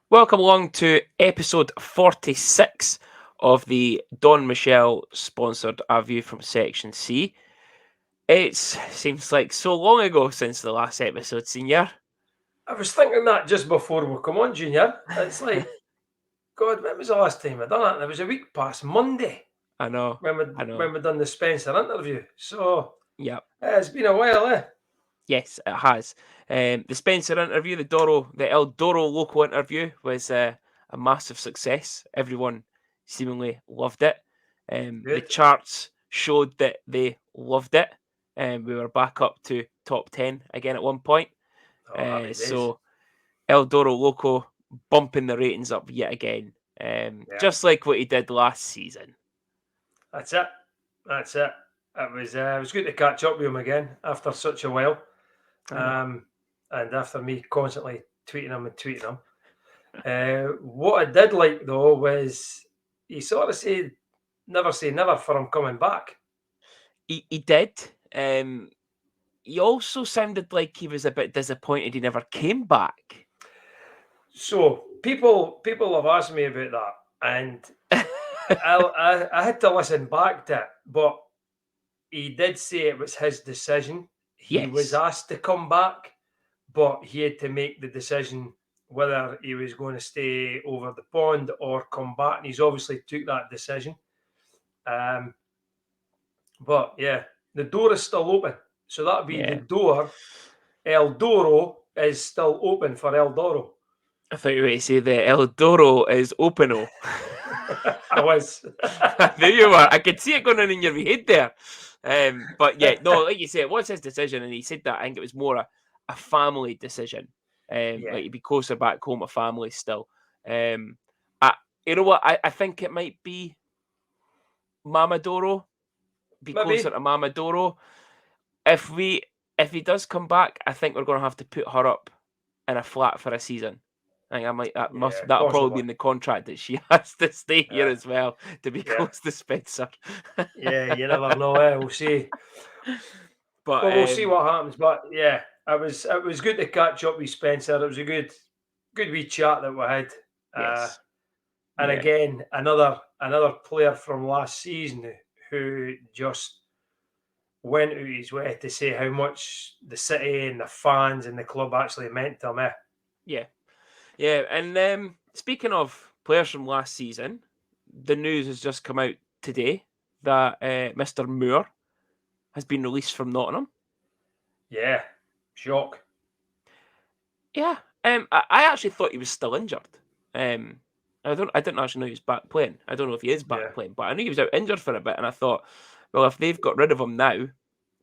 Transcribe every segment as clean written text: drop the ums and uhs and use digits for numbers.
Welcome along to episode 46 of the Don Michelle sponsored A View from Section C. It seems like so long ago since the last episode, Senior. I was thinking that just before we come on, Junior. It's like, God, when was the last time I done it? And it was a week past Monday I know. when we done the Spencer interview. So Yep. it's been a while, eh? Yes, it has. The Spencer interview, the El Doro local interview was a massive success. Everyone seemingly loved it. The Good. charts showed that they loved it. We were back up to top 10 again at one point. Oh, happy days. So El Doro Loco bumping the ratings up yet again, just like what he did last season. That's it. It was good to catch up with him again after such a while. And after me constantly tweeting him. What I did like though was he sort of said, "Never say never" for him coming back. He did. He also sounded like he was a bit disappointed he never came back. So people have asked me about that, and I had to listen back to it. But he did say it was his decision. He was asked to come back, but he had to make the decision whether he was going to stay over the pond or come back. And he's obviously took that decision. But yeah, the door is still open. So that would be the door. El Doro is still open for El Doro. I thought you were going to say the El Doro is open. I was. There you were. I could see it going on in your head there. But yeah, no, like you said, it was his decision, and he said that I think it was more a family decision. Like he'd be closer back home to family still. You know what? I think it might be Mama Doro. Be closer to Mama Doro. If he does come back, I think we're going to have to put her up in a flat for a season. I think that'll probably be in the contract that she has to stay here as well to be close to Spencer. Yeah, you never know. We'll see. But we'll see what happens. But yeah, it was good to catch up with Spencer. It was a good wee chat that we had. Yes. And again, another player from last season who just went out his way to say how much the city and the fans and the club actually meant to him. Yeah. Yeah, and speaking of players from last season, the news has just come out today that Mr. Moore has been released from Nottingham. Yeah, shock. Yeah, I actually thought he was still injured. I didn't actually know he was back playing. I don't know if he is back playing, but I knew he was out injured for a bit, and I thought, well, if they've got rid of him now,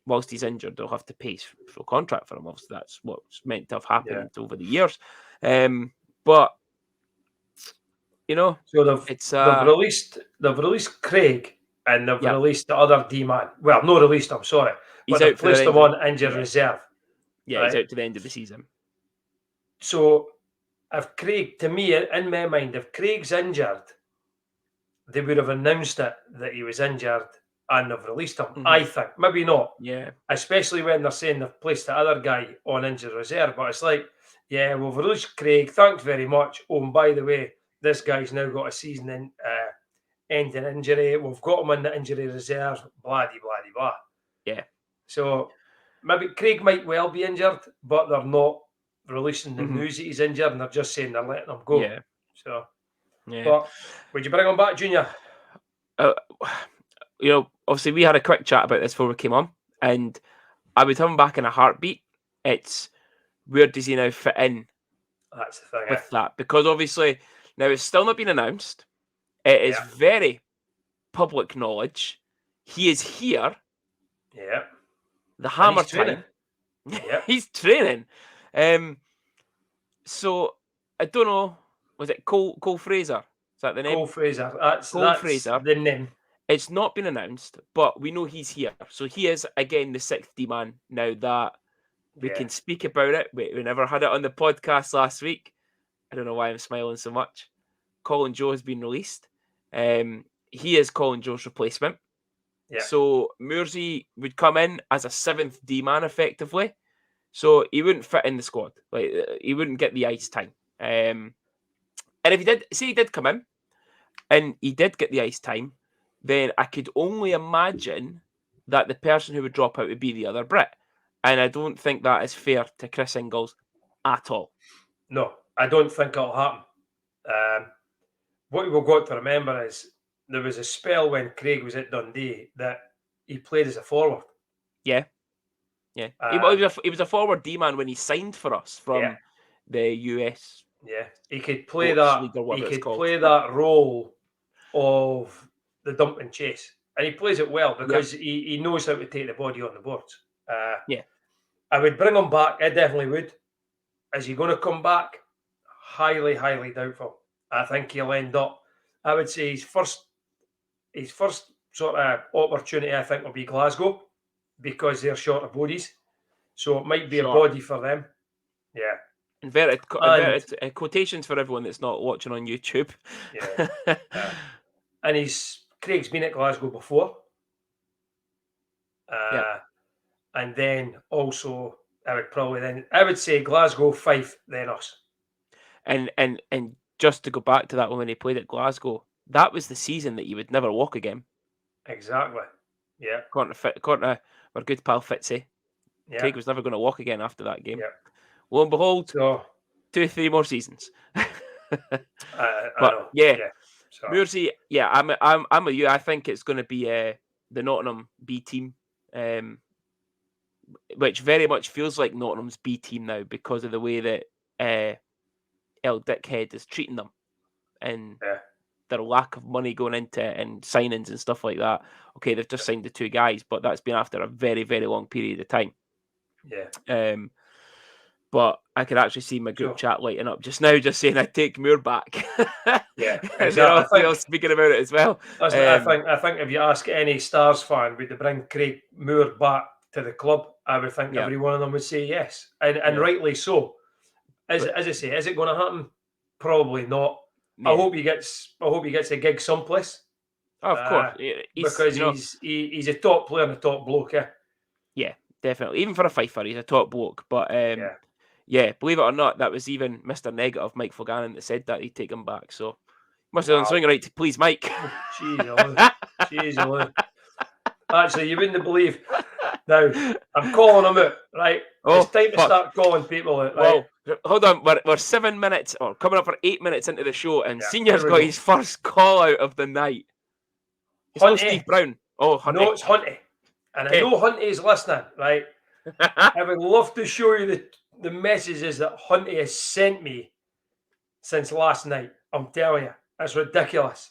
whilst he's injured, they'll have to pay full contract for him. Obviously, that's what's meant to have happened over the years. But you know, so they've released Craig and they've released the other D-man. Well, no released him, sorry. He's but out they've placed him on injured reserve. Yeah, right? He's out to the end of the season. So if Craig, to me, in my mind, if Craig's injured, they would have announced it that he was injured and they've released him. Mm-hmm. I think. Maybe not. Yeah. Especially when they're saying they've placed the other guy on injured reserve. But it's like, yeah, we've released Craig. Thanks very much. Oh, and by the way, this guy's now got a season ending injury. We've got him in the injury reserve. Blah, blah, blah. Yeah. So maybe Craig might well be injured, but they're not releasing the news that he's injured, and they're just saying they're letting him go. Yeah. So, yeah. But would you bring him back, Junior? Obviously we had a quick chat about this before we came on, and I would have him back in a heartbeat. It's where does he now fit in? That's the thing with that, because obviously now it's still not been announced. It is very public knowledge. He is here. Yeah. The hammer time. Yeah. He's training. So I don't know. Was it Cole Fraser? Is that the name? Cole Fraser. That's Fraser. The name. It's not been announced, but we know he's here. So he is again the sixth D-man now that we can speak about it. We never had it on the podcast last week. I don't know why I'm smiling so much. Colin Joe has been released. He is Colin Joe's replacement. Yeah. So Moorsey would come in as a seventh D-man effectively. So he wouldn't fit in the squad. Like he wouldn't get the ice time. And if he did come in, and he did get the ice time, then I could only imagine that the person who would drop out would be the other Brit. And I don't think that is fair to Chris Ingles at all. No, I don't think it'll happen. What we've got to remember is there was a spell when Craig was at Dundee that he played as a forward. Yeah. Yeah. He was a forward D-man when he signed for us from the US. Yeah. He could play that. League, he could play that role of the dump and chase. And he plays it well because he knows how to take the body on the boards. I would bring him back. I definitely would. Is he going to come back? Highly, highly doubtful. I think he'll end up. I would say his first sort of opportunity, I think, will be Glasgow because they're short of bodies. So it might be a body for them. Yeah. Inverted quotations for everyone that's not watching on YouTube. Yeah. And Craig's been at Glasgow before. And then also I would say Glasgow, Fife, then us. And just to go back to that when he played at Glasgow, that was the season that you would never walk again. Exactly. Yeah. According to our good pal Fitzy. Yeah. Craig was never going to walk again after that game. Yeah. Lo and behold, 2-3 more seasons. I know. Muirsy, I'm with you. I think it's going to be the Nottingham B team, which very much feels like Nottingham's B team now because of the way that El Dickhead is treating them and their lack of money going into it and signings and stuff like that. Okay, they've just signed the 2 guys, but that's been after a very, very long period of time. Yeah. But I could actually see my group chat lighting up just now, just saying I'd take Moore back. Yeah, exactly. They're all speaking about it as well. I think if you ask any Stars fan, would they bring Craig Moore back to the club? I would think every one of them would say yes, and rightly so. As I say, is it going to happen? Probably not. Yeah. I hope he gets a gig someplace. Oh, of course, because he's a top player and a top bloke. Yeah, definitely. Even for a Fifer, he's a top bloke. But believe it or not, that was even Mr. Negative, Mike Foganen, that said that he'd take him back. So must have done something right to please Mike. Jeez, actually, you wouldn't believe. Now I'm calling him out. Right, it's time to start calling people out. Right? Well, hold on. We're 7 minutes, or coming up for 8 minutes into the show, and Senior's got his first call out of the night. It's not Steve Brown. Oh, Hunty. No, it's Hunty. And I know Hunty is listening, right? I would love to show you the messages that Hunty has sent me since last night. I'm telling you, it's ridiculous.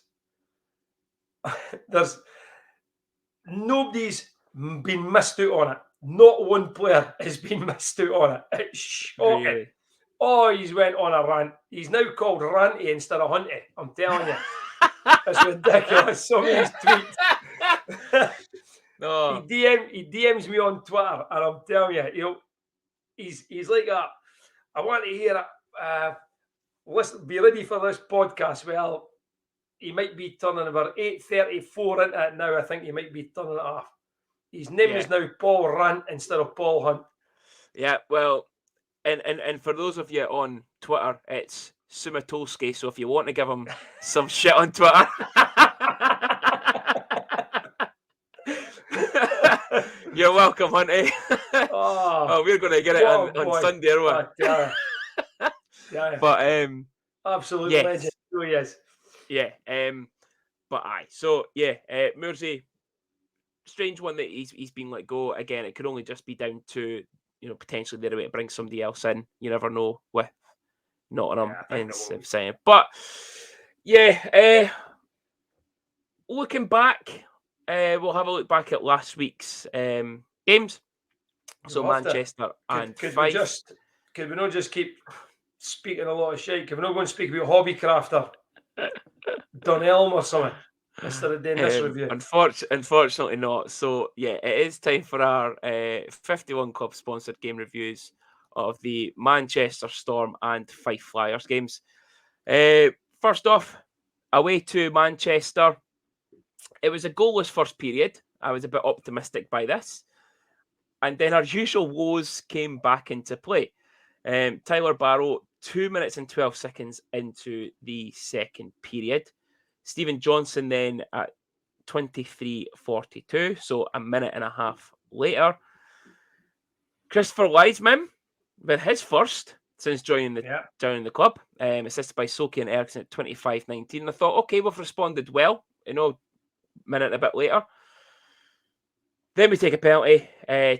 Nobody's been missed out on it. Not one player has been missed out on it. It's shocking. Really? Oh, he's went on a rant. He's now called Ranty instead of Hunty. I'm telling you. It's ridiculous. Some of his tweets. No. He DMs me on Twitter, and I'm telling you, he's like that. I want to hear it. Listen, be ready for this podcast. Well, he might be turning about 8:34 into it now. I think he might be turning it off. His name is now Paul Rant instead of Paul Hunt. Yeah, well, and for those of you on Twitter, it's Sumatolski. So if you want to give him some shit on Twitter, you're welcome, Hunty. We're going to get it on Sunday, aren't we? Yeah. But absolutely legend. Oh, yes. Yeah. But aye. So yeah, Muirsy, strange one that he's been let go again. It could only just be down to potentially their way to bring somebody else in. You never know with Nottingham and saying. But yeah, looking back, we'll have a look back at last week's games. So Manchester and Fife. Could we not just keep speaking a lot of shit? Could we not go and speak about Hobbycrafter, Dunelm or something instead of doing this review? Unfortunately not. So yeah, it is time for our 51 Club sponsored game reviews of the Manchester Storm and Fife Flyers games. First off, away to Manchester. It was a goalless first period. I was a bit optimistic by this. And then our usual woes came back into play. Tyler Barrow 2 minutes and 12 seconds into the second period. Stephen Johnson then at 23:42, so a minute and a half later. Christopher Leisman with his first since joining the club, assisted by Soki and Eriksson at 25:19. And I thought, okay, we've responded well, minute and a bit later. Then we take a penalty.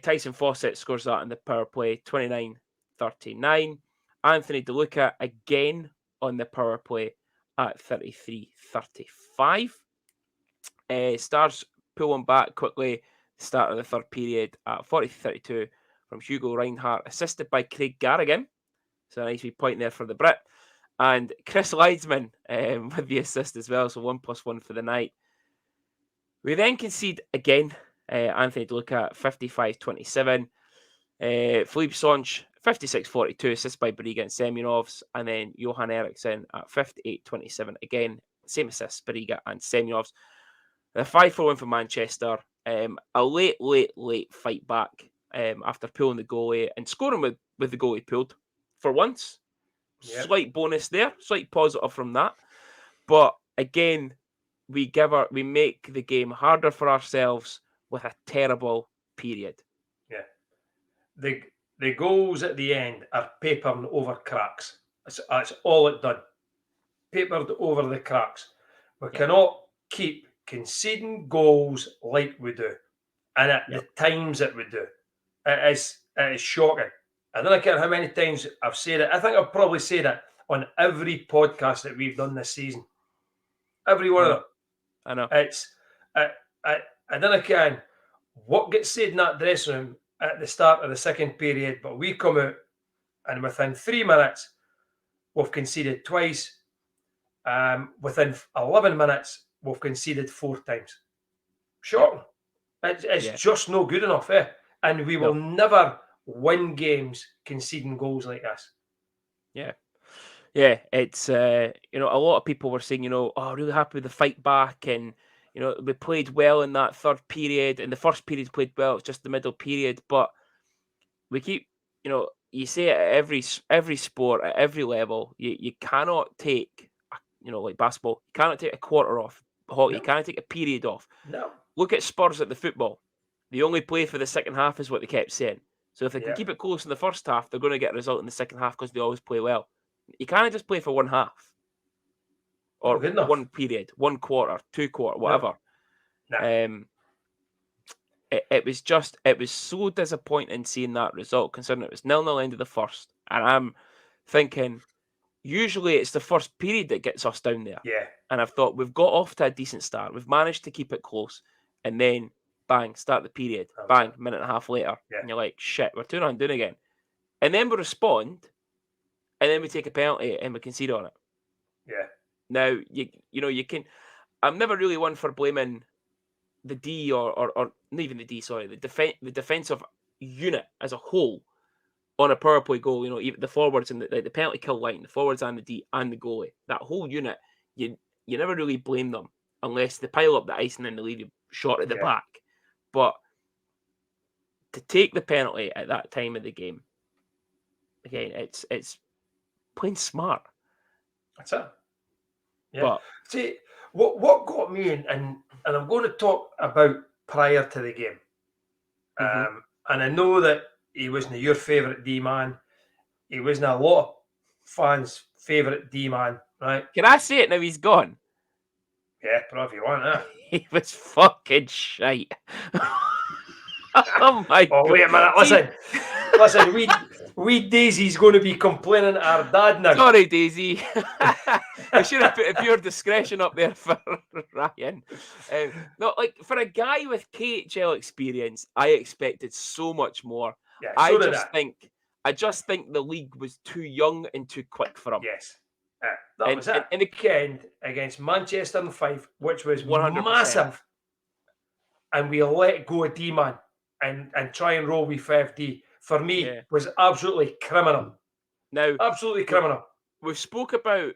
Tyson Fawcett scores that in the power play, 29:39. Anthony DeLuca again on the power play at 33:35. Stars pulling back quickly, start of the third period at 40:32 from Hugo Reinhardt, assisted by Craig Garrigan. So a nice wee point there for the Brit. And Chris Leidsman with the assist as well, so 1+1 for the night. We then concede again. Anthony DeLuca at 55:27. Philippe Songe, 56:42, assist by Bariga and Semyonovs. And then Johan Eriksson at 58:27. Again, same assists, Bariga and Semyonovs. The 5-4 win for Manchester. A late fight back after pulling the goalie and scoring with the goalie pulled for once. Yep. Slight bonus there, slight positive from that. But again, we make the game harder for ourselves with a terrible period. Yeah. The goals at the end are papering over cracks. That's all it done. Papered over the cracks. We cannot keep conceding goals like we do. And at the times that we do. It is shocking. I don't care how many times I've said it. I think I've probably said it on every podcast that we've done this season. Every one of them. I know. I don't care what gets said in that dressing room at the start of the second period, but we come out and within 3 minutes, we've conceded twice. Within 11 minutes, we've conceded 4 times. Shocking. It's just no good enough, eh? And we will never win games conceding goals like this. Yeah, it's a lot of people were saying, really happy with the fight back, and we played well in that third period, and the first period played well. It's just the middle period, but we keep, you say it at every sport at every level, you cannot take, like basketball, you cannot take a quarter off. Hockey, you cannot take a period off. No. Look at Spurs at the football. They only play for the second half, is what they kept saying. So if they can keep it close in the first half, they're going to get a result in the second half because they always play well. You can't just play for one half or one period, 1 quarter, 2 quarter, whatever. No. It was so disappointing seeing that result, considering it was 0-0 end of the first. And I'm thinking, usually it's the first period that gets us down there. Yeah. And I've thought we've got off to a decent start. We've managed to keep it close. And then, bang, start the period. Bang, minute and a half later. Yeah. And you're like, shit, we're 2-0 down again. And then we respond. And then we take a penalty and we concede on it. Yeah. Now, you can... I'm never really one for blaming the D or not even the D, sorry, the defensive unit as a whole on a power play goal. Even the forwards and the penalty kill line, the forwards and the D and the goalie, that whole unit, you never really blame them unless they pile up the ice and then they leave you short at the back. But to take the penalty at that time of the game, again, it's playing smart. That's it. Yeah. But, see, what got me in, and I'm going to talk about prior to the game. Mm-hmm. And I know that he wasn't your favourite D-man. He wasn't a lot of fans' favourite D-man, right? Can I say it now he's gone? Yeah, but if you want that. He was fucking shite. Oh my God. Wait a minute, listen, we Daisy's going to be complaining to our dad now. Sorry, Daisy. I should have put a pure discretion up there for Ryan. No, like for a guy with KHL experience, I expected so much more. Yeah, I just think the league was too young and too quick for him. Yes. That was it. In the weekend against Manchester and Fife, which was 100%. Massive, and we let go of D-man and try and roll with 5D, for me, was absolutely criminal. Now, absolutely criminal. We've spoke about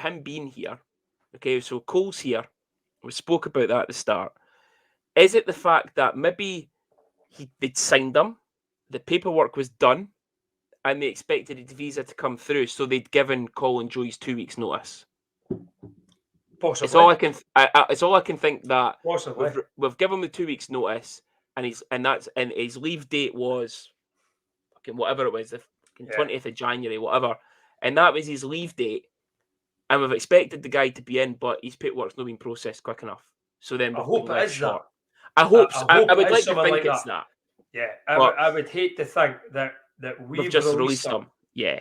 him being here. Okay, so Cole's here. We spoke about that at the start. Is it the fact that maybe they'd signed him, the paperwork was done, and they expected his visa to come through, so they'd given Colin Joe 2 weeks' notice. Possibly. It's all I can. It's all I can think that Possibly. we've given him the 2 weeks' notice, and his leave date was fucking whatever it was, the 20th of January, whatever, and that was his leave date. And we've expected the guy to be in, but his paperwork's not been processed quick enough. So then I we've hope been it left is short. that. I hope. I would it is like to something think like it's that. Yeah, I would hate to think that we've just released them. Yeah.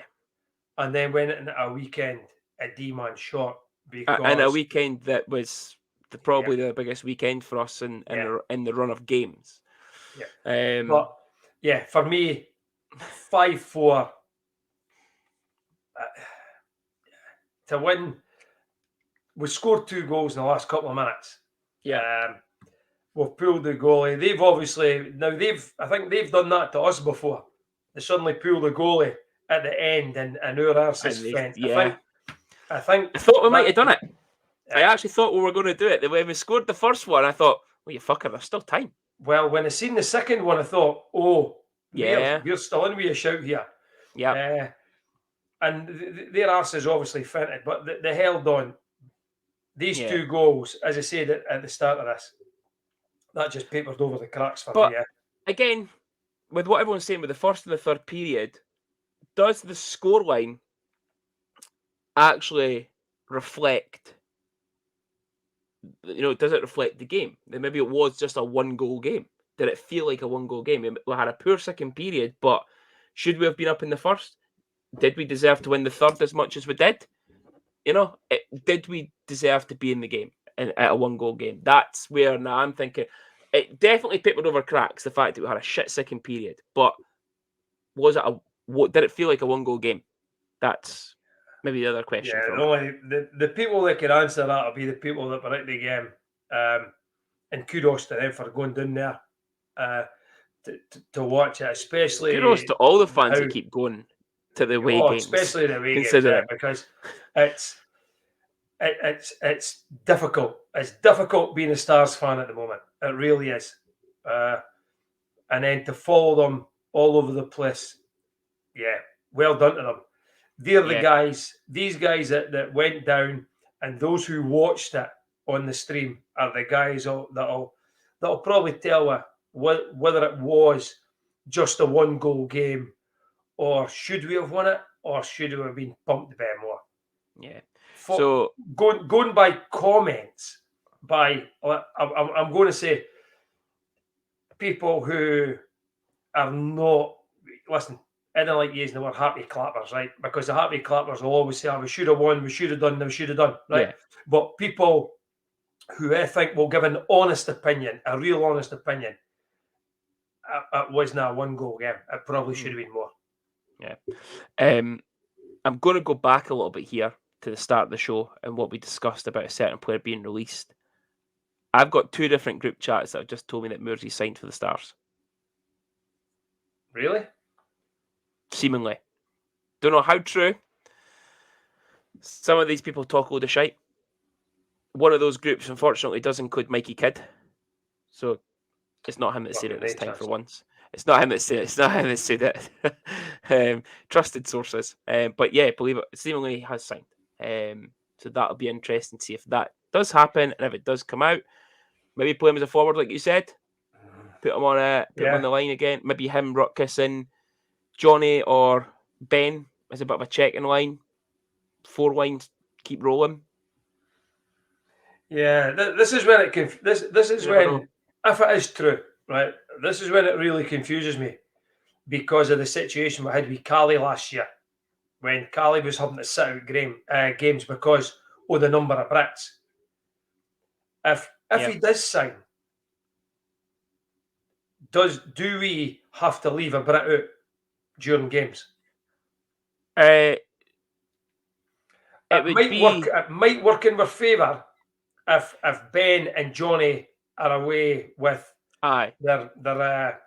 And then went into a weekend a D-man short because and a weekend that was probably the biggest weekend for us in the run of games. Yeah. But yeah, for me, 5-4 to win. We scored 2 goals in the last couple of minutes. Yeah. We've pulled the goalie. They've obviously I think they've done that to us before. They suddenly pull the goalie at the end and our arse is fent. Yeah. I thought we might have done it. I actually thought we were going to do it. When we scored the first one, I thought, well, you fucker, there's still time. Well, when I seen the second one, I thought, we're still in with a shout here. Yeah. And their arse is obviously fented, but they held on. These 2 goals, as I said at the start of this, that just papered over the cracks for me. Again, with what everyone's saying with the first and the third period, does the scoreline actually reflect? Does it reflect the game? Maybe it was just a 1-goal game. Did it feel like a 1-goal game? We had a poor second period, but should we have been up in the first? Did we deserve to win the third as much as we did? Did we deserve to be in the game at a 1-goal game? That's where now I'm thinking it definitely papered over cracks, the fact that we had a shit second period. But was it did it feel like a 1-goal game? That's maybe the other question. The people that can answer that will be the people that were at the game. And kudos to them for going down there to watch it, especially kudos to all the fans that keep going to the away games, especially the away games, because it's difficult. It's difficult being a Stars fan at the moment. It really is. And then to follow them all over the place, well done to them. They're the guys. These guys that went down, and those who watched it on the stream are the guys that'll probably tell whether it was just a 1-goal game, or should we have won it, or should we have been pumped a bit more. Yeah. So going by comments, I'm going to say people who are not I don't like using the word happy clappers, right? Because the happy clappers will always say, we should have won, we should have done, right? Yeah. But people who I think will give an honest opinion, a real honest opinion, it wasn't a 1-goal game. It probably should have been more. Yeah. I'm going to go back a little bit here to the start of the show and what we discussed about a certain player being released. I've got 2 different group chats that have just told me that Moorsey signed for the Stars. Really? Seemingly. Don't know how true. Some of these people talk a load of shite. One of those groups, unfortunately, does include Mikey Kidd. So it's not him that said it this time for once. It's not him that said it. It's not him that said it. Trusted sources. But yeah, believe it, seemingly he has signed. So that'll be interesting to see if that does happen, and if it does come out, maybe play him as a forward, like you said. Put him on him the line again. Maybe him, Rutkus, and Johnny or Ben as a bit of a checking line. 4 lines, keep rolling. Yeah, this is when this is when, if it is true, right, this is when it really confuses me because of the situation we had with Cali last year, when Cali was having to sit out games because of the number of Brits. If he does sign, do we have to leave a Brit out during games? It might work in our favour if Ben and Johnny are away with their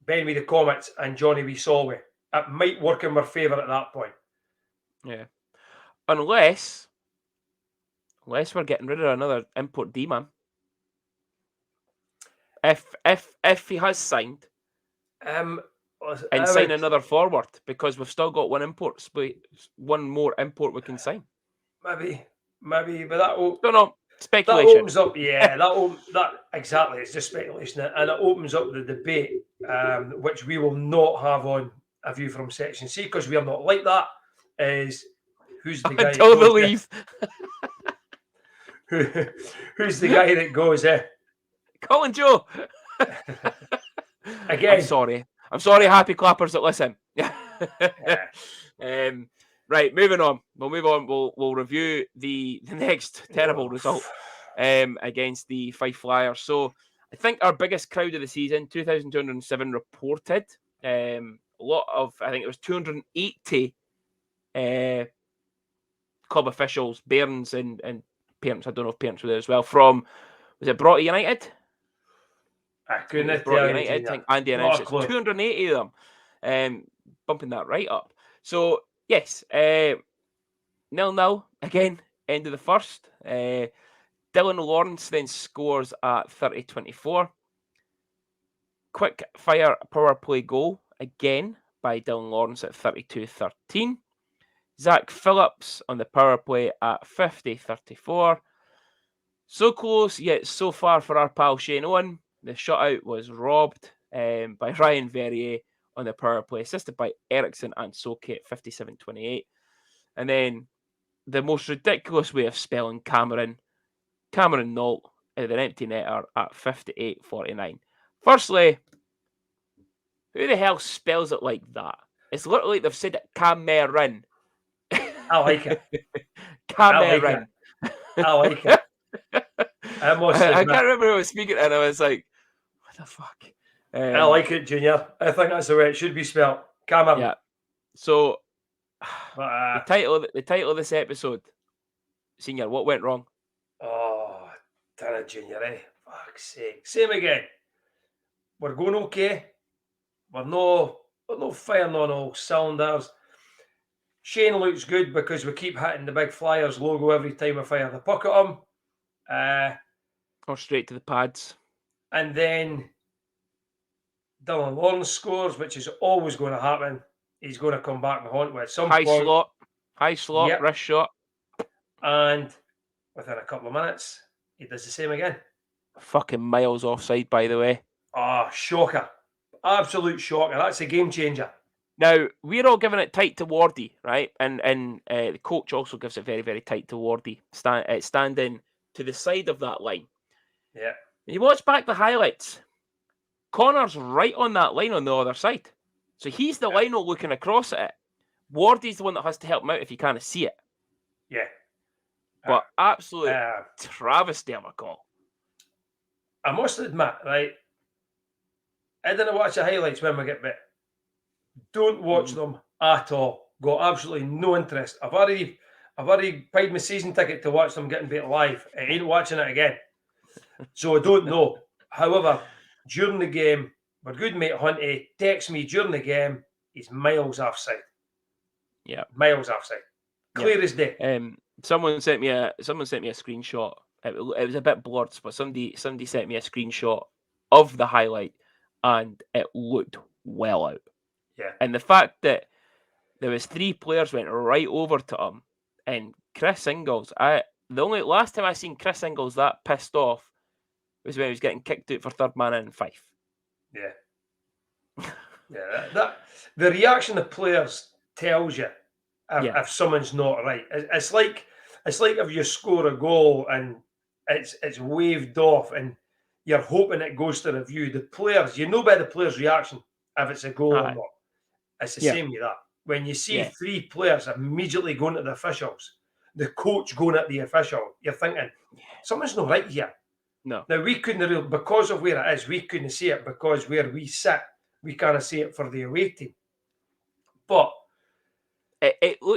Ben with the Comets and Johnny with Solway. It might work in our favour at that point. Yeah. Unless we're getting rid of another import D-man. If he has signed. and sign another forward, because we've still got one more import we can sign. Maybe, but that don't know. Speculation. That opens up, that exactly. It's just speculation, and it opens up the debate, which we will not have on A View from Section C, because we are not like that. Is who's the guy? Until they leave. Who's the guy that goes? Colin Joe. Again. I'm sorry, happy clappers that listen. Right, moving on. We'll move on. We'll review the next terrible result against the Fife Flyers. So I think our biggest crowd of the season, 2,207 reported. A lot of, I think it was 280 club officials, Bairns and parents. I don't know if parents were there as well. From, was it Broughty United? I couldn't tell you. I think Andy announced it. 280 of them, bumping that right up. So yes, 0-0 again. End of the first. Dylan Lawrence then scores at 30-24. Quick fire power play goal again by Dylan Lawrence at 32-13. Zach Phillips on the power play at 50-34. So close, yet so far for our pal Shane Owen. The shutout was robbed by Ryan Verrier on the power play, assisted by Eriksson and Soke at 57-28. And then the most ridiculous way of spelling Cameron Nault with an empty netter at 58-49. Firstly, who the hell spells it like that? It's literally they've said it Cameron. I like it. Cameron. I like it. I can't remember who I was speaking, and I was like, "What the fuck?" I like it, Junior. I think that's the way it should be spelled. Cameron. Yeah. So the title of this episode, Senior, what went wrong? Oh, damn it, Junior, fuck's sake. Same again. We're going okay. We're no firing on all cylinders. Shane looks good because we keep hitting the big Flyers logo every time we fire the puck at him. Or straight to the pads. And then Dylan Lawrence scores, which is always going to happen. He's going to come back and haunt with some high slot, yep. Wrist shot. And within a couple of minutes, he does the same again. Fucking miles offside, by the way. Oh, shocker. Absolute shocker. That's a game changer. Now, we're all giving it tight to Wardy, right? And the coach also gives it very, very tight to Wardy, standing to the side of that line. Yeah. You watch back the highlights. Connor's right on that line on the other side. So he's the line looking across at it. Wardy's the one that has to help him out if you can't see it. Yeah. But absolute travesty of a call. I must admit, right, I didn't watch the highlights when we get bit. Don't watch them at all. Got absolutely no interest. I've already paid my season ticket to watch them getting beat live. I ain't watching it again. So I don't know. However, during the game, my good mate Hunty texts me during the game, he's miles offside. Yeah. Miles offside. Clear as day. Someone sent me a screenshot. It was a bit blurred, but somebody sent me a screenshot of the highlight and it looked well out. Yeah. And the fact that there was 3 players went right over to him, and Chris Ingles, the only last time I seen Chris Ingles that pissed off was when he was getting kicked out for third man in Fife. Yeah. Yeah. The reaction of players tells you if someone's not right. It's like if you score a goal and it's waved off and you're hoping it goes to review. The players, you know by the player's reaction if it's a goal or not. It's the same with that. When you see 3 players immediately going to the officials, the coach going at the official, you're thinking, something's not right here. No. Now, we couldn't, because of where it is, we couldn't see it because where we sit, we can't see it for the away team. But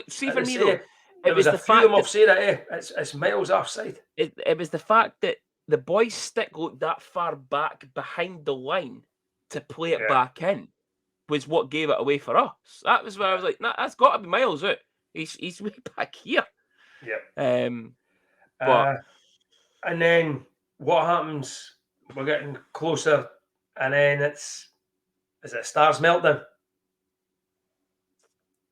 see for me though, it was a few of them offside. It's miles offside. It was the fact that the boys' stick looked that far back behind the line to play it back in was what gave it away for us. That was where I was like, nah, that's got to be miles out. He's way back here. Yeah. But and then what happens? We're getting closer, and then is it Stars meltdown?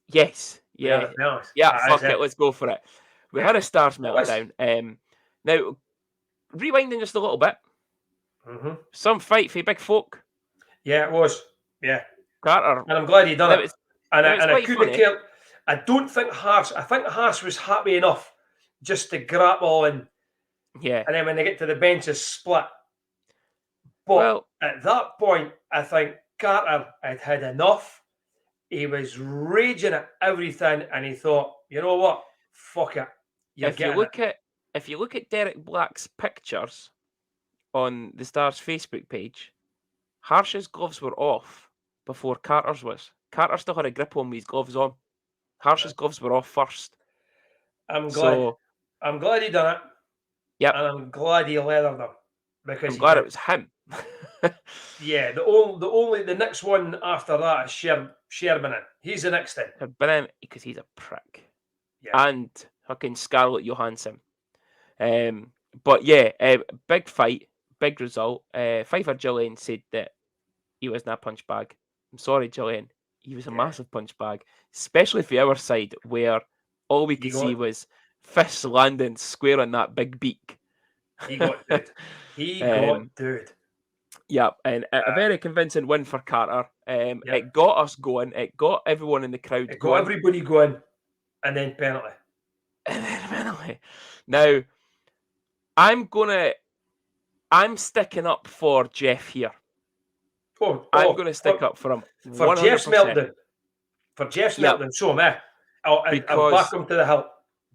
Yes. We had Yeah. a penalty. Yeah. That is Fuck it. Let's go for it. We had a Stars meltdown. Now, rewinding just a little bit. Some fight for big folk. Yeah, it was. Yeah. Carter. And I'm glad he done it. And it's I quite couldn't funny. care. I don't think Harsh. I think Harsh was happy enough just to grapple and then when they get to the bench, is split. But at that point, I think Carter had had enough. He was raging at everything, and he thought, you know what? Fuck it. If you look at Derek Black's pictures on the Stars Facebook page, Harsh's gloves were off before Carter's was. Carter still had a grip on with his gloves on. Harsh's gloves were off first. I'm glad. I'm glad he done it. Yep. And I'm glad he leathered them. Because I'm glad it was him. Yeah, the next one after that is Sherman. He's the next thing. Because he's a prick. Yeah. And fucking Scarlett Johansson. But yeah, big fight, big result. Pfeiffer Gillian said that he wasn't a punch bag. I'm sorry, Gillian. He was a massive punch bag, especially for our side where all we could see was fists landing square on that big beak. He got dude. He got dude. Yeah, and a very convincing win for Carter. It got us going. It got everyone in the crowd going. Got everybody going. And then penalty. Now, I'm sticking up for Jeff here. I'm going to stick up for him. For 100%. Jeff's meltdown. For Jeff's meltdown. So am I. I'll back him to the hilt.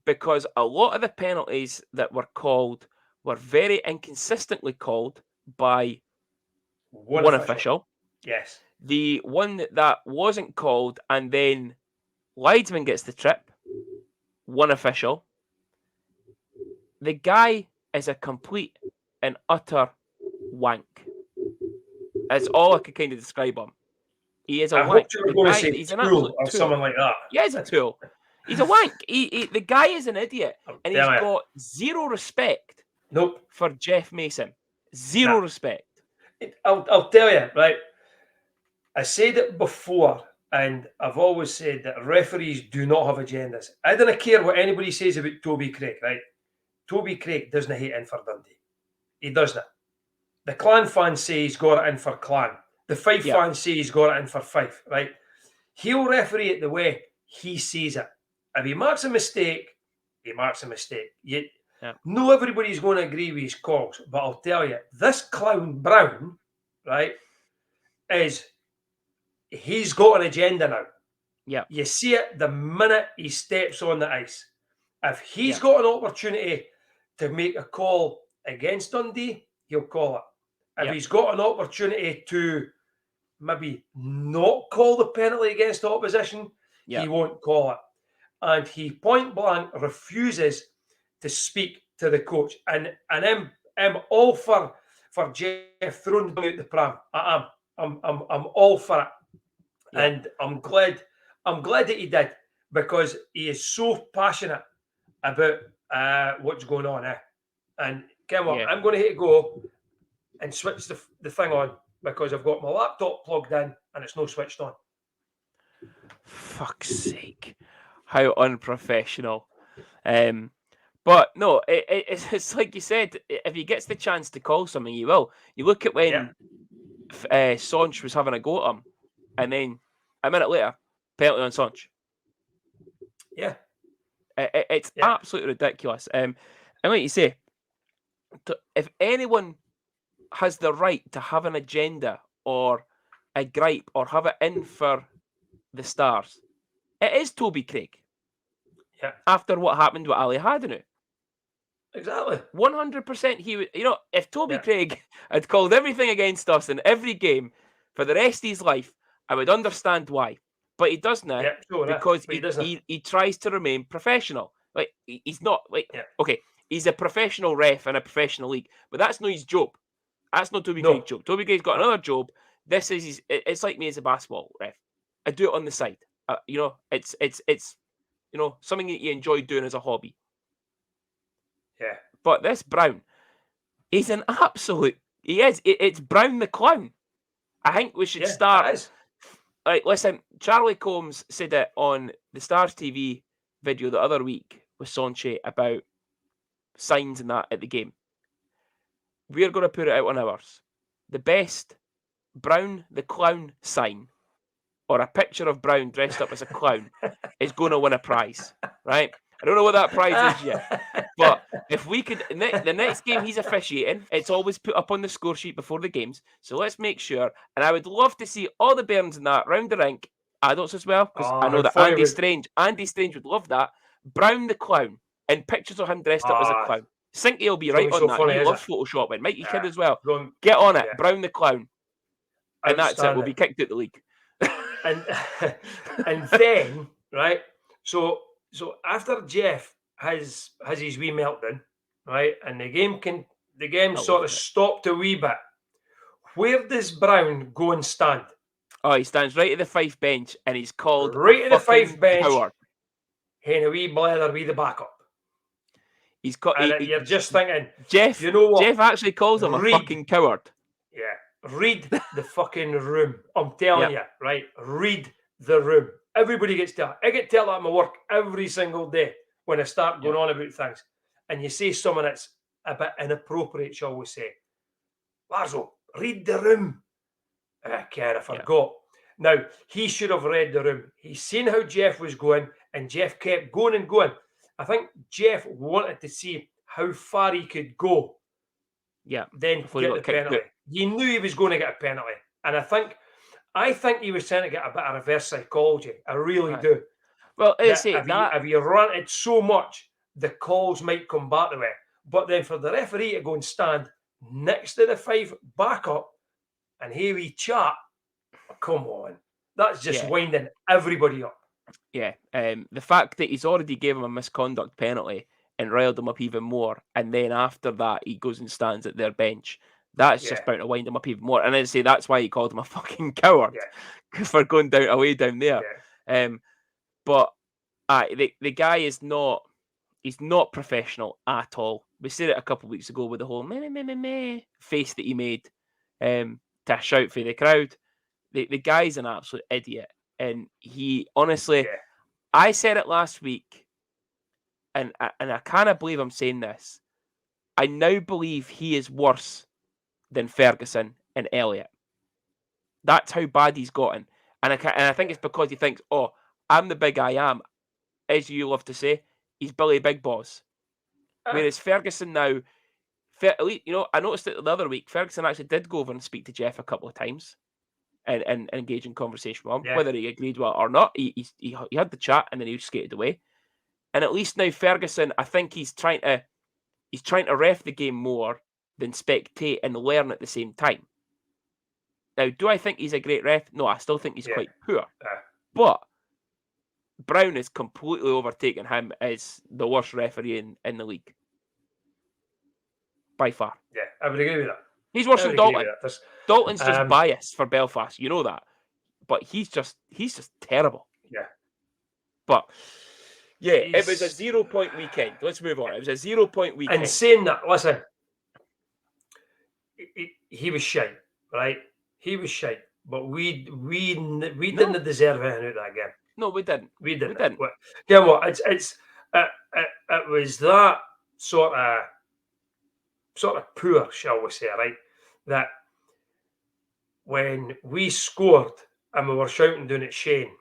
Because a lot of the penalties that were called were very inconsistently called by one official. Yes. The one that wasn't called, and then Leidsman gets the trip, one official. The guy is a complete and utter wank. That's all I could kind of describe him. He is a wank. Hope you were going to say he's an absolute tool or someone like that. Yeah, he's a tool. He's a wank. The guy is an idiot, and he's got zero respect. For Jeff Mason, zero respect. I'll tell you, right. I said it before, and I've always said that referees do not have agendas. I don't care what anybody says about Toby Craig, right? Toby Craig doesn't hate in for Dundee. He doesn't. The Clan fans say he's got it in for Clan. The Fife fans say he's got it in for Fife, right? He'll referee it the way he sees it. If he marks a mistake, he marks a mistake. No, everybody's going to agree with his calls, but I'll tell you, this clown Brown, right, he's got an agenda now. Yeah. You see it the minute he steps on the ice. If he's got an opportunity to make a call against Dundee, he'll call it. If he's got an opportunity to maybe not call the penalty against the opposition, he won't call it. And he point blank refuses to speak to the coach. And I'm all for Jeff throwing out the pram. I'm all for it. Yeah. And I'm glad that he did, because he is so passionate about what's going on. And Ken, I'm going to hit go and switch the thing on, because I've got my laptop plugged in and it's not switched on. Fuck's sake. How unprofessional. But no, it's like you said, if he gets the chance to call something, he will. You look at when Sonch was having a go at him, and then a minute later, penalty on Sonch. Yeah. It's absolutely ridiculous. And like you say, if anyone has the right to have an agenda or a gripe or have it in for the Stars, it is Toby Craig. Yeah. After what happened with Ali Hadanu. Exactly. 100% he would, if Toby Craig had called everything against us in every game for the rest of his life, I would understand why. But he doesn't because he tries to remain professional. Like, he's not, okay, he's a professional ref in a professional league, but that's not his job. That's not Toby Craig's job. Toby Craig's got another job. This is it's like me as a basketball ref. I do it on the side. It's something that you enjoy doing as a hobby. Yeah. But this Brown, he's an absolute. He is. It's Brown the clown. I think we should start Right, listen, Charlie Combs said it on the Stars TV video the other week with Sonche about signs and that at the game. We're going to put it out on ours. The best Brown the Clown sign or a picture of Brown dressed up as a clown is going to win a prize, right? I don't know what that prize is yet, but if we could, the next game he's officiating, it's always put up on the score sheet before the games. So let's make sure. And I would love to see all the Bairns in that round the rink, adults as well, because I know that Andy Strange would love that. Brown the Clown and pictures of him dressed up as a clown. Sinky will be right on that. He loves photoshopping. Mikey Kidd as well. Get on it, Brown the Clown. And that's it. We'll be kicked out the league. and then, right, so after Jeff has his wee meltdown, right, and the game sort of stopped a wee bit, where does Brown go and stand? Oh, he stands right at the Fife bench and he's called right at the Fife bench, coward. Hey, a wee blather with the backup. He's got. You're just thinking, Jeff. You know what? Jeff actually calls him a fucking coward. Yeah. Read the fucking room. I'm telling you, right? Read the room. Everybody gets told. I get told that at my work every single day when I start going on about things. And you say something that's a bit inappropriate, shall we say. Larzo, read the room. I forgot. Now, he should have read the room. He's seen how Jeff was going, and Jeff kept going and going. I think Jeff wanted to see how far he could go. Yeah. Then get the penalty. He knew he was going to get a penalty. And I think he was trying to get a bit of reverse psychology. I really do. Well, if you run it so much, the calls might come back the way. But then for the referee to go and stand next to the Fife backup and here we chat, come on. That's just winding everybody up. Yeah. The fact that he's already gave him a misconduct penalty and riled him up even more, and then after that he goes and stands at their bench. That's just bound to wind him up even more. And I'd say that's why he called him a fucking coward for going away down there. Yeah. But the guy is not. He's not professional at all. We said it a couple of weeks ago with the whole meh face that he made to shout for the crowd. The guy's an absolute idiot, and he honestly. Yeah. I said it last week, and I can't believe I'm saying this. I now believe he is worse than Ferguson and Elliott. That's how bad he's gotten. And I think it's because he thinks, oh, I'm the big I am. As you love to say, he's Billy Big Boss. Whereas Ferguson now, I noticed it the other week, Ferguson actually did go over and speak to Jeff a couple of times and engage in conversation with him. Yeah. Whether he agreed with it or not, he had the chat and then he skated away. And at least now Ferguson, I think he's trying to ref the game more than spectate and learn at the same time. Now, do I think he's a great ref? No, I still think he's quite poor. But Brown has completely overtaken him as the worst referee in the league. By far. Yeah, I would agree with that. He's worse than Dalton. Dalton's just biased for Belfast. You know that. But he's just terrible. Yeah. But it was a 0-point weekend. Let's move on. It was a 0-point weekend. And saying that, listen, he was shite, right? He was shite, but we didn't deserve anything out of that game. No, we didn't. We didn't. You know what? It was that sort of poor, shall we say, right? That when we scored and we were shouting down at Shane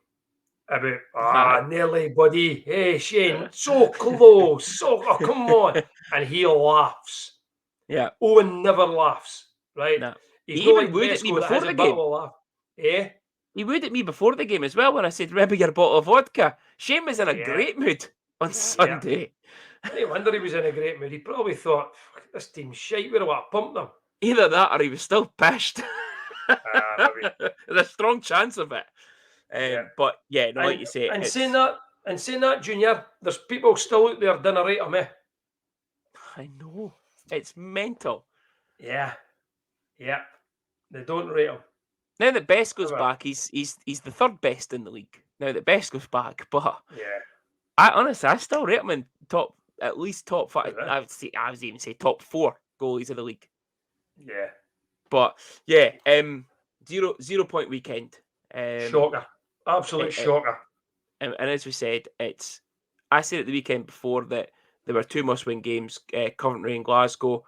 about nearly, buddy, hey Shane, so close, come on, and he laughs. Yeah. Owen never laughs, right? No. He even wooed at me before the game. He wooed at me before the game as well when I said, "Remember your bottle of vodka." Shane was in a great mood on Sunday. No wonder he was in a great mood. He probably thought, this team's shite, we're about to pump them. Either that or he was still pissed. There's a strong chance of it. But like you say. And saying that, Junior, there's people still out there dinner rate on me. I know. It's mental. Yeah. They don't rate him. Now that Best goes back, he's the third best in the league. Now that Best goes back, but I still rate him in at least top 5. I would even say top 4 goalies of the league. Yeah. But 0-point weekend. Shocker. Absolute shocker. And as we said, I said at the weekend before that there were 2 must-win games, Coventry and Glasgow.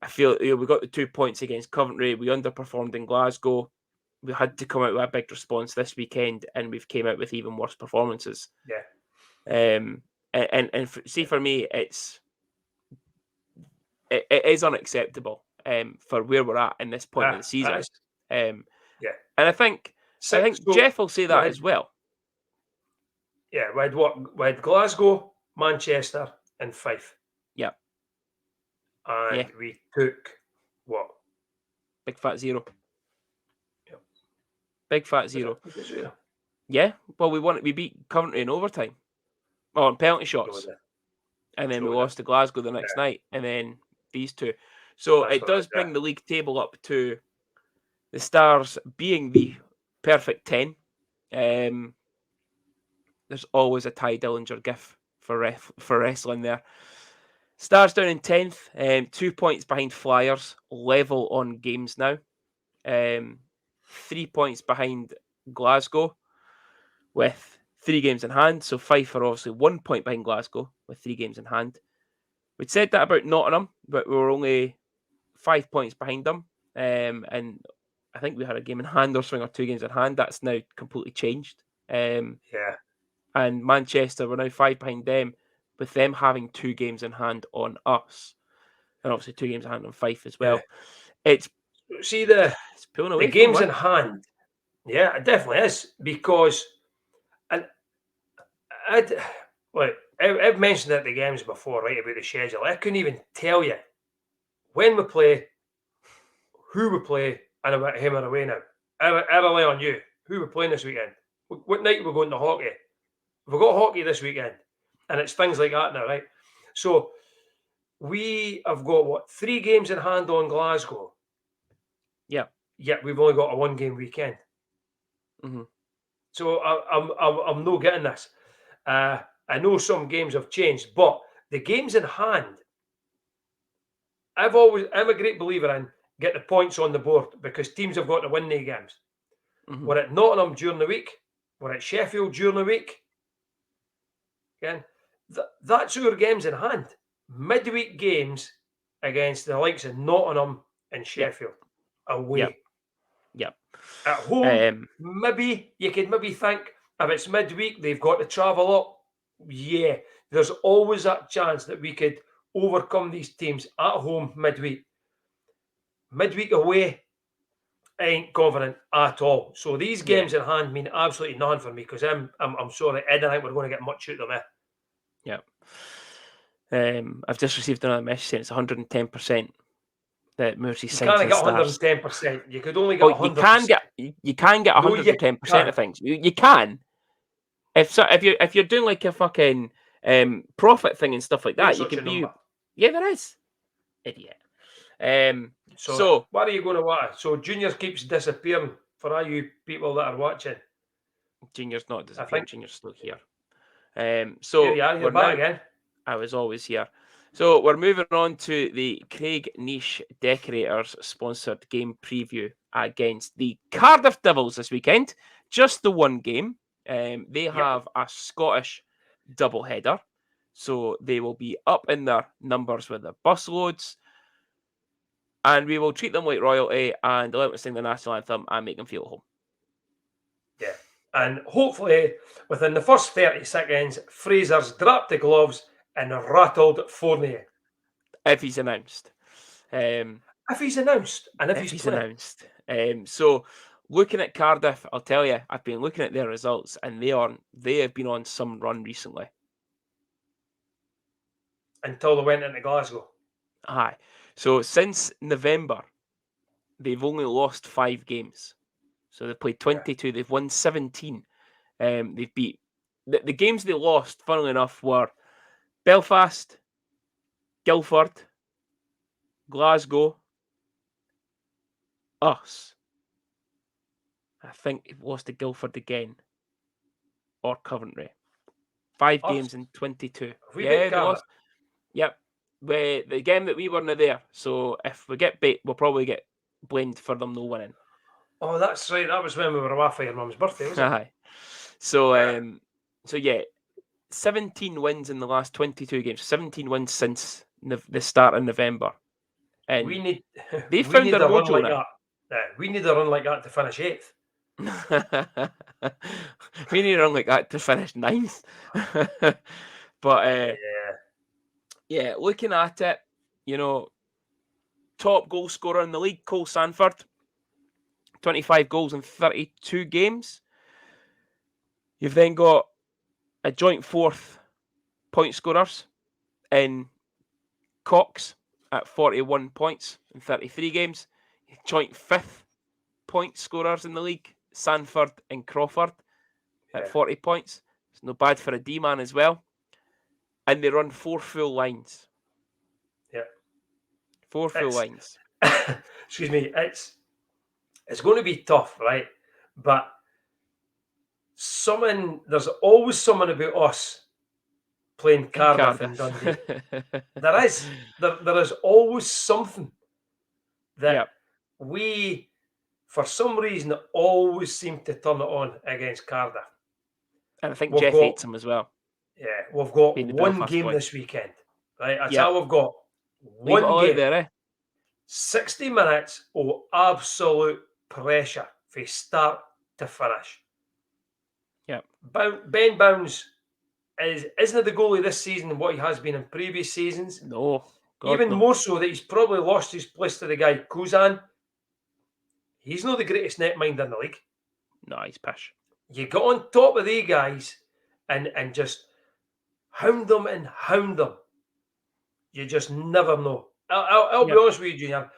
I feel we got the 2 points against Coventry. We underperformed in Glasgow. We had to come out with a big response this weekend, and we've came out with even worse performances. Yeah. See, for me, it is unacceptable for where we're at in this point of the season. Yeah. And I think Jeff will say that as well. Yeah, we had Glasgow, Manchester, and Fife. Yeah. And we took what? Big fat 0. Yep. Big fat 0. Yeah. Well, we beat Coventry in overtime. Well, on penalty shots. And then we lost to Glasgow the next night. And then these 2. So it does bring the league table up to the Stars being the perfect 10. There's always a Ty Dillinger gif for wrestling there. Stars down in 10th, 2 points behind Flyers, level on games now. 3 points behind Glasgow with 3 games in hand. So Fife are obviously 1 point behind Glasgow with 3 games in hand. We'd said that about Nottingham, but we were only 5 points behind them. And I think we had a game in hand or something, or 2 games in hand. That's now completely changed. And Manchester, we're now 5 behind them, with them having 2 games in hand on us. And obviously 2 games in hand on Fife as well. Yeah. It's pulling away the games in hand. Yeah, it definitely is. Because I've mentioned it at the games before, right, about the schedule. I couldn't even tell you when we play, who we play, and about him and away now. I rely on you. Who we're playing this weekend? What night we're going to hockey? We've got hockey this weekend, and it's things like that now, right? So we have got 3 games in hand on Glasgow. Yeah. Yet we've only got a 1-game weekend. Mm-hmm. So I'm not getting this. I know some games have changed, but the games in hand, I'm a great believer in get the points on the board, because teams have got to win their games. Mm-hmm. We're at Nottingham during the week. We're at Sheffield during the week. Again, that's our games in hand. Midweek games against the likes of Nottingham and Sheffield away. Yep. At home, maybe you could think if it's midweek, they've got to travel up. Yeah, there's always that chance that we could overcome these teams at home midweek. Midweek away, I ain't confident at all. So these games in hand mean absolutely nothing for me, because I'm sorry, I don't think we're going to get much out of them. I've just received another message saying it's 110% that Mercy You can't get 110%. You could only get 100%. You can get 110% of things. You can. If you're doing like a fucking profit thing and stuff like that, you can be. Yeah, there is. Idiot. So what are you going to watch? So Junior keeps disappearing for all you people that are watching. Junior's not disappearing. Junior's still here. So you're back again. I was always here. So we're moving on to the Craig Niche Decorators sponsored game preview against the Cardiff Devils this weekend. Just the 1 game. They have a Scottish doubleheader, so they will be up in their numbers with the busloads, and we will treat them like royalty and let them sing the national anthem and make them feel at home. Yeah, and hopefully within the first 30 seconds, Fraser's dropped the gloves and rattled Fournier. If he's announced. If he's announced. And if he's announced. So looking at Cardiff, I'll tell you, I've been looking at their results, and they have been on some run recently. Until they went into Glasgow. Aye. So since November, they've only lost 5 games. So they've played 22. They've won 17. They've beat the games they lost, funnily enough, were Belfast, Guildford, Glasgow, us. I think it lost to Guildford again, or Coventry. 5 games in 22. They lost. Yep. The game that we weren't there. So if we get beat, we'll probably get blamed for them no winning. Oh, that's right. That was when we were away for your mum's birthday, was it? Aye. So yeah, 17 wins in the last 22 games. 17 wins since the start of November, We and need they we found need their a run mojo like now. that. We need a run like that to finish 8th. We need a run like that to finish 9th. But yeah, looking at it, top goal scorer in the league, Cole Sanford, 25 goals in 32 games. You've then got a joint 4th point scorers in Cox at 41 points in 33 games. Joint 5th point scorers in the league, Sanford and Crawford at 40 points. It's not bad for a D-man as well. And they run 4 full lines. Yeah. 4 full lines. Excuse me. It's going to be tough, right? But there's always someone about us playing Cardiff and Dundee. There is always something that we, for some reason, always seem to turn it on against Cardiff. And I think Jeff hates him as well. Yeah, we've got Being the one Belfast game boy. this weekend. Right, that's all we've got. Leave it all game. Out there, eh? 60 minutes of absolute pressure from start to finish. Yeah. Ben Bounds isn't the goalie this season what he has been in previous seasons. No. God, Even no. more so that he's probably lost his place to the guy Kuzan. He's not the greatest netminder in the league. No, he's pish. You get on top of these guys and just hound them. You just never know. I'll be honest with you, Junior.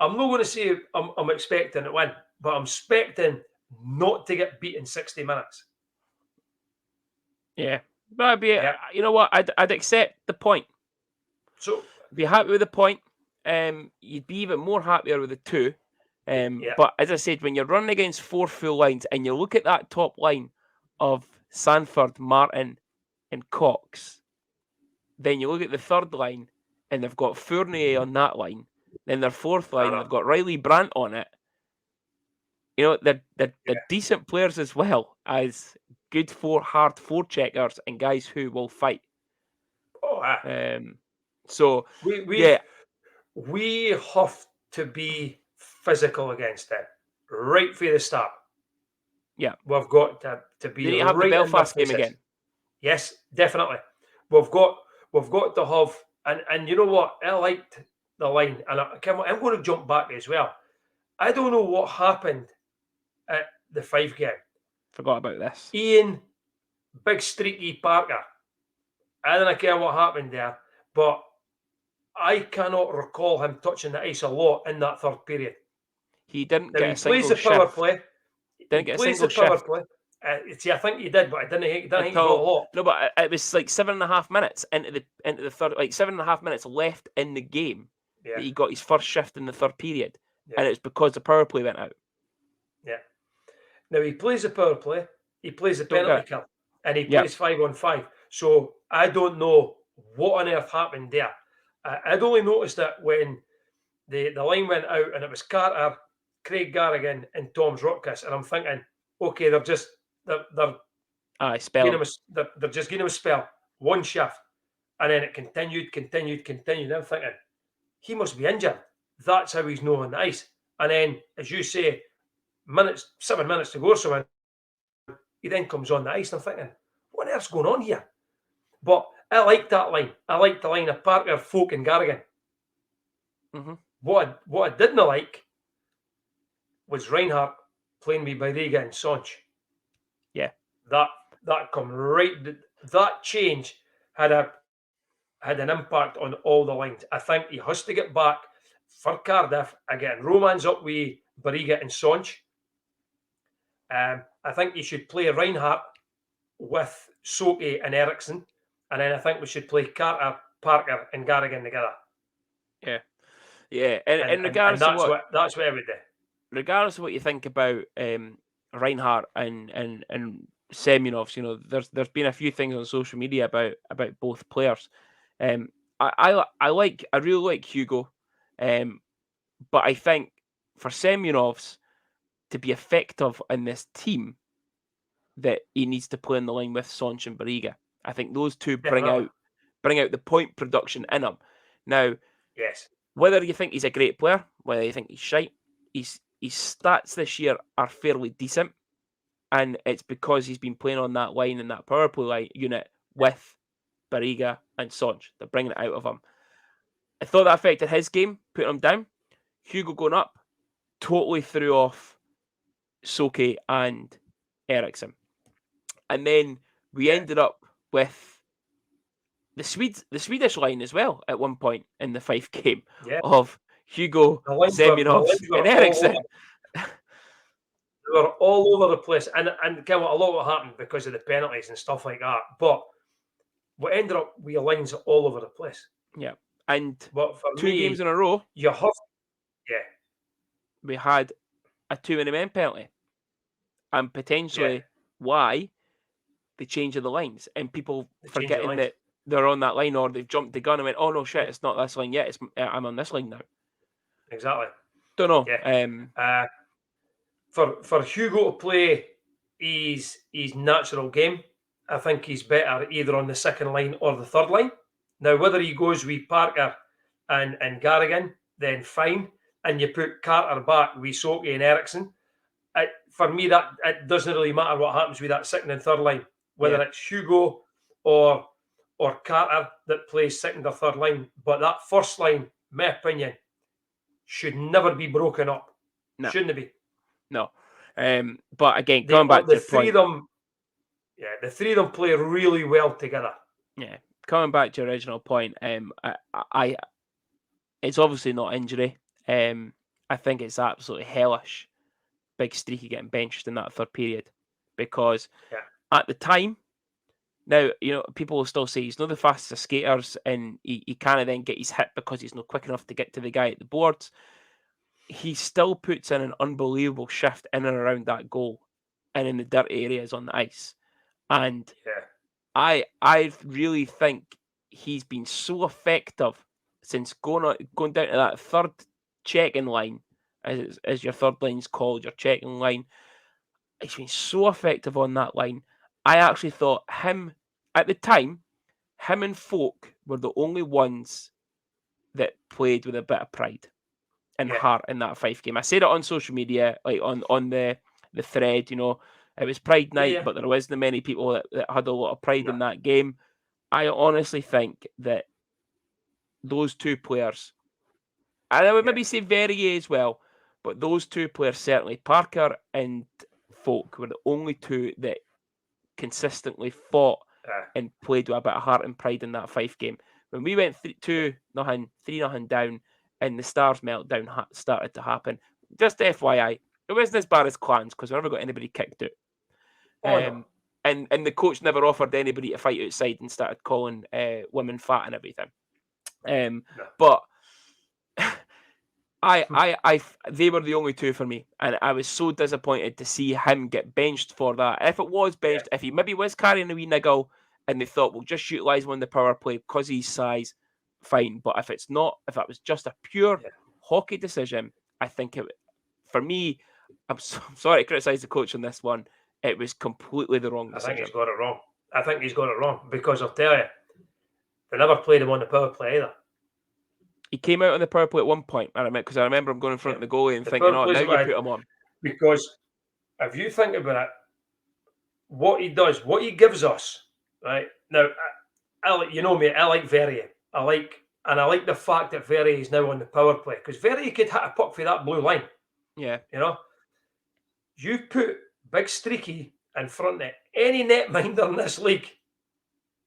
I'm not going to say I'm expecting to win, but I'm expecting not to get beat in 60 minutes. Yeah. But I'd be, you know what? I'd accept the point. So be happy with the point. You'd be even more happier with the 2. But as I said, when you're running against 4 full lines and you look at that top line of Sanford, Martin, and Cox, then you look at the 3rd line and they've got Fournier on that line. Then their 4th line, they've got Riley Brandt on it. You know, they're decent players as well as good hard forecheckers and guys who will fight. So we have to be physical against them right from the start. Yeah, we've got to be. Did he have the Belfast game again? Yes, definitely. We've got to have, and you know what? I liked the line, and I'm going to jump back as well. I don't know what happened at the Fife game. Forgot about this. Ian, big streaky Parker. I don't care what happened there, but I cannot recall him touching the ice a lot in that 3rd period. He didn't get a single shift. He plays the power play. Didn't get a single shift. See, I think he did, but I didn't think he got a lot. No, but it was like 7.5 minutes into the 3rd, like 7.5 minutes left in the game that he got his first shift in the 3rd period, and it's because the power play went out. Yeah. Now he plays the power play, he plays the penalty kill, and he plays 5-on-5. So I don't know what on earth happened there. I'd only noticed it when the line went out and it was Carter, Craig Garrigan, and Tom's Rotkus, and I'm thinking, okay, they're just giving him a spell, one shift, and then it continued. I'm thinking he must be injured. That's how he's not on the ice. And then, as you say, 7 minutes to go, so he then comes on the ice. And I'm thinking, what on earth's going on here? But I like that line. I like the line of Parker, Folk, and Garrigan. Mm-hmm. What I didn't like was Reinhardt playing me by Riga and Sonch. Yeah, that come right. That change had an impact on all the lines. I think he has to get back for Cardiff again. Romans up with Bariga and Sonch. I think he should play Reinhardt with Soke and Eriksson, and then I think we should play Carter, Parker, and Garrigan together. Yeah. And regardless of that's what I would do. Regardless of what you think about Reinhardt and Semyonovs, you know, there's been a few things on social media about both players. I really like Hugo, but I think for Semyonovs, to be effective in this team, that he needs to play on the line with Sonch and Barriga. I think those two bring out the point production in him. Now, yes, whether you think he's a great player, whether you think he's shite, his stats this year are fairly decent, and it's because he's been playing on that line in that power play unit with Barriga and Sonch. They're bringing it out of him. I thought that affected his game, putting him down. Hugo going up totally threw off Soke and Eriksson. And then we ended up with the Swedish line as well at one point in the Fife game of Hugo, Semyonovs and Eriksson. They were all over the place. And again, a lot of what happened because of the penalties and stuff like that. But what ended up with your lines all over the place. Yeah. And but for 2 me, games in a row, you have, we had a 2-man penalty. And potentially why the change of the lines. And people forgetting that they're on that line, or they've jumped the gun and went, oh no, shit, it's not this line yet. I'm on this line now. Exactly. Don't know. Yeah. For Hugo to play his natural game, I think he's better either on the second line or the third line. Now, whether he goes with Parker and Garrigan, then fine. And you put Carter back with Soke and Eriksson. For me, that it doesn't really matter what happens with that second and third line, whether it's Hugo or Carter that plays second or third line. But that first line, my opinion, should never be broken up. No. Shouldn't it be? No. But again, going back to the point, the three of them play really well together. Yeah. Coming back to your original point, I it's obviously not injury. I think it's absolutely hellish. Big Streaky getting benched in that third period, because at the time, now, people will still say he's not the fastest of skaters, and he can't then get his hit because he's not quick enough to get to the guy at the boards. He still puts in an unbelievable shift in and around that goal and in the dirty areas on the ice. And I really think he's been so effective since going down to that third checking line, as your third line's called, your checking line. He's been so effective on that line. I actually thought at the time, him and Folk were the only ones that played with a bit of pride and heart in that Fife game. I said it on social media, like on the thread, it was Pride Night, but there wasn't many people that had a lot of pride in that game. I honestly think that those two players, and I would maybe say Verrier as well, but those two players, certainly Parker and Folk, were the only two that consistently fought and played with a bit of heart and pride in that Fife game. When we went 2-0, 3-0 down, and the Stars meltdown started to happen, just FYI, it wasn't as bad as Clans, because we never got anybody kicked out. And the coach never offered anybody to fight outside and started calling women fat and everything. But they were the only two for me, and I was so disappointed to see him get benched for that. If it was benched, if he maybe was carrying a wee niggle and they thought, we'll just utilise him on the power play because he's size, fine. But if it's not, if that was just a pure hockey decision, I think for me, I'm sorry to criticise the coach on this one, it was completely the wrong decision. I think he's got it wrong. Because I'll tell you, they never played him on the power play either. He came out on the power play at one point, because I remember him going in front of the goalie and thinking, now you put him on. Because if you think about it, what he does, what he gives us, right? Now, I like Verrier. I like the fact that Verrier is now on the power play, because Verrier could hit a puck for that blue line. Yeah. You put Big Streaky in front of any netminder in this league,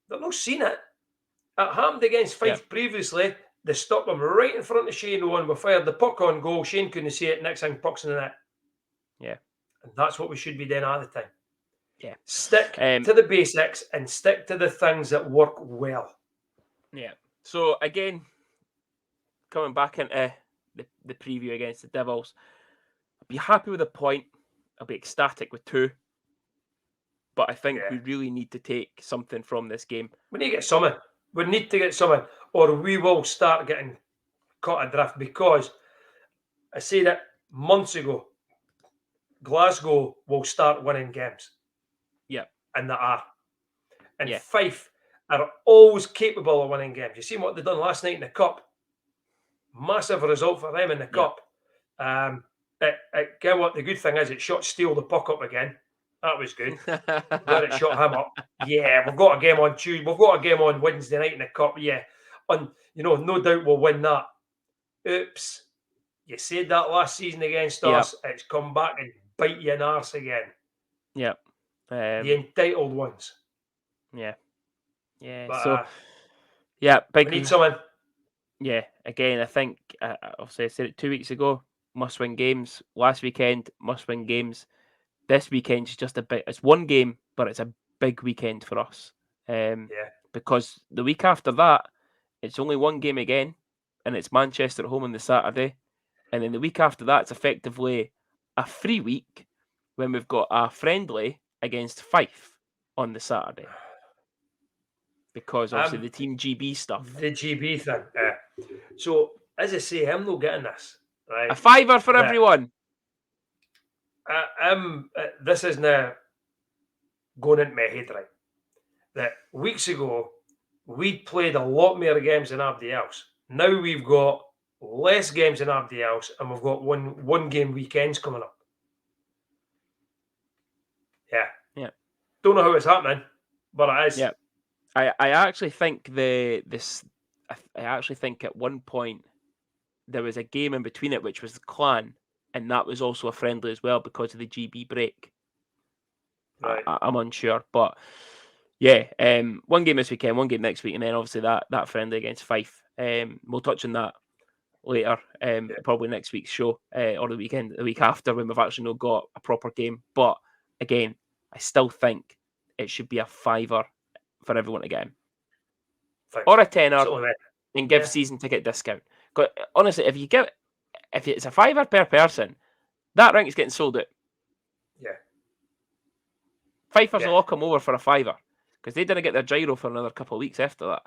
they're not seen it. It happened against Fife previously. They stopped him right in front of Shane Owen. We fired the puck on goal. Shane couldn't see it. Next thing, puck's in the net. Yeah. And that's what we should be doing at the time. Yeah. Stick to the basics and stick to the things that work well. Yeah. So, again, coming back into the preview against the Devils, I'll be happy with a point. I'll be ecstatic with 2. But I think we really need to take something from this game. We need to get something. We need to get something, or we will start getting caught adrift, because I said it months ago. Glasgow will start winning games. Yeah. And they are. And Yeah. Fife are always capable of winning games. You see what they done last night in the Cup? Massive result for them in the Cup. Get what the good thing is, it shot Steele the puck up again. That was good. Glad it shot him up. Yeah, we've got a game on Tuesday. We've got a game on Wednesday night in the Cup. Yeah, no doubt we'll win that. Oops, you said that last season against us. It's come back and bite you in the arse again. Yep. The entitled ones. Yeah. Yeah. But, so, big. We need someone. Yeah. Again, I think obviously I said it 2 weeks ago. Must win games. Last weekend, must win games. This weekend is just it's one game, but it's a big weekend for us. Because the week after that, it's only one game again, and it's Manchester at home on the Saturday. And then the week after that, it's effectively a free week when we've got a friendly against Fife on the Saturday. Because obviously the Team GB stuff. The GB thing. So, as I say, I'm not getting this. Right? A fiver for everyone. This is now going into my head, right? That weeks ago, we'd played a lot more games than everybody else. Now we've got less games than everybody else, and we've got one game weekends coming up. Yeah. Don't know how it's happening, but it is. Yeah. I actually think I actually think at one point there was a game in between it, which was the Clan, and that was also a friendly as well because of the GB break. Right. I'm unsure, but yeah, one game this weekend, one game next week, and then obviously that friendly against Fife. We'll touch on that later, probably next week's show or the week after when we've actually not got a proper game. But again, I still think it should be a fiver for everyone to get him. Or a tenner and give season ticket discount. Because honestly, if it's a fiver per person, that ring is getting sold out. Yeah. Fifers will all come over for a fiver because they didn't get their gyro for another couple of weeks after that.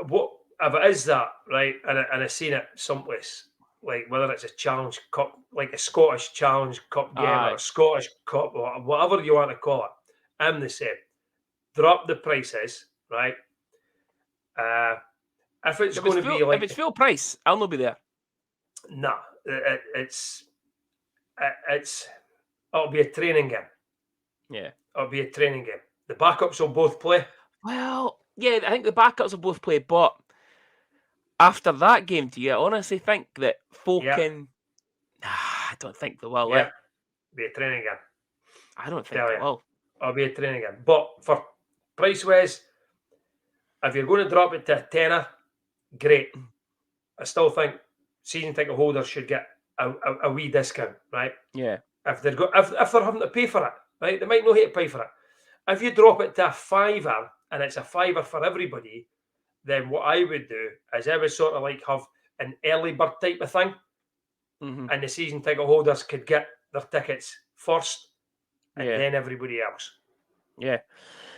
What if it is that, right? And I've seen it someplace, like whether it's a Challenge Cup, like a Scottish Challenge Cup game or a Scottish Cup or whatever you want to call it. I'm the same. Drop the prices, right? If it's going to be like, if it's full price, I'll not be there. Nah, it'll be a training game. Yeah, it'll be a training game. The backups will both play. Well, yeah, I think the backups will both play, but after that game, do you honestly think that folk can? I don't think they will. Yeah, be a training game. I don't think they will. It'll be a training game. But for price wise, if you're going to drop it to a tenner, great. I still think season ticket holders should get a wee discount, right? Yeah. If they're having to pay for it, right? They might not have to pay for it. If you drop it to a fiver and it's a fiver for everybody, then what I would do is I would sort of like have an early bird type of thing, and the season ticket holders could get their tickets first, and then everybody else. Yeah.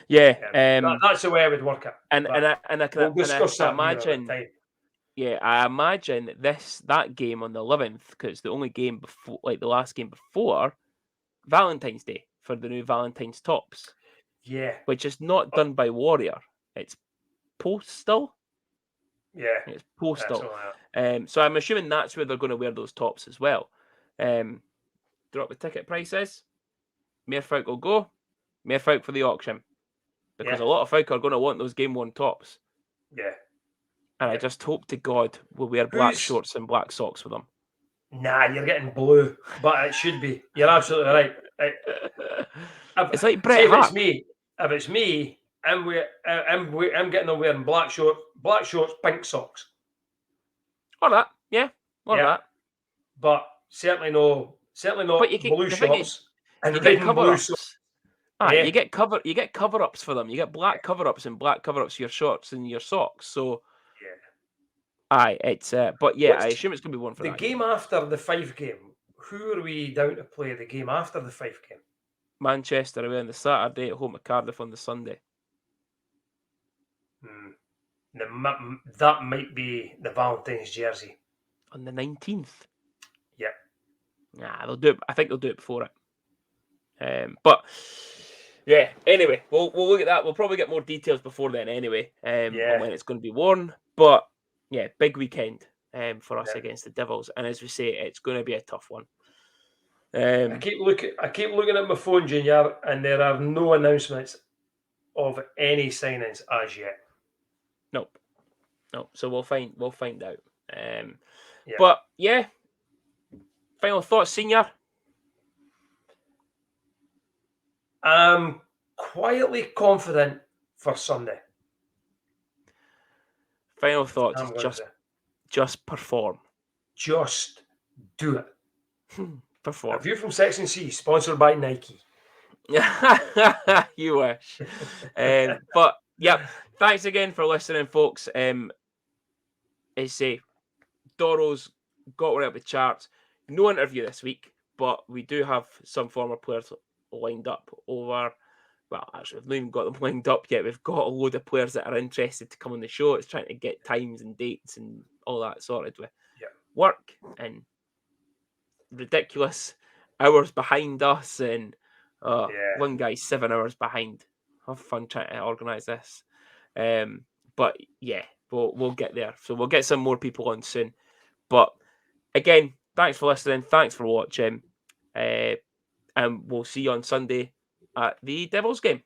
That's the way I would work it. And I can discuss that imagine. Yeah, I imagine that game on the 11th, because it's the only game before, like the last game before Valentine's Day for the new Valentine's tops. Yeah, which is not done by Warrior. It's Postal. Yeah, it's Postal. So I'm assuming that's where they're going to wear those tops as well. Drop the ticket prices. More folk will go. More folk for the auction, because a lot of folk are going to want those game worn tops. Yeah. And I just hope to God we'll wear black shorts and black socks with them. Nah, you're getting blue, but it should be. You're absolutely right. It's like Bret Hart. If it's me, I'm getting them wearing black shorts, pink socks. Or that, that. But certainly not blue shorts and red and blue socks. You get cover ups for them. You get black cover ups and black cover ups for your shorts and your socks. So it's but yeah, I assume it's gonna be one for the game after the Fife game. Who are we down to play the game after the Fife game? Manchester away on the Saturday, at home at Cardiff on the Sunday. That might be the Valentine's jersey. On the 19th. Yeah. Nah, they'll do it. I think they'll do it before it. But yeah, anyway, we'll look at that. We'll probably get more details before then anyway, on when it's going to be worn. But yeah, big weekend for us against the Devils. And as we say, it's going to be a tough one. I keep looking at my phone, Junior, and there are no announcements of any signings as yet. Nope. So we'll find out. But yeah, final thoughts, Senior. I'm quietly confident for Sunday. Final thoughts is just perform. Just do it. Perform. A View from Section C, sponsored by Nike. You wish. But yeah, thanks again for listening, folks. I say Doro's got one out of the charts. No interview this week, but we do have some former players lined up over. Well, actually, we've not even got them lined up yet. We've got a load of players that are interested to come on the show. It's trying to get times and dates and all that sorted with work and ridiculous hours behind us. And one guy's 7 hours behind. Have fun trying to organise this. But yeah, we'll get there. So we'll get some more people on soon. But again, thanks for listening. Thanks for watching. And we'll see you on Sunday at the Devils game.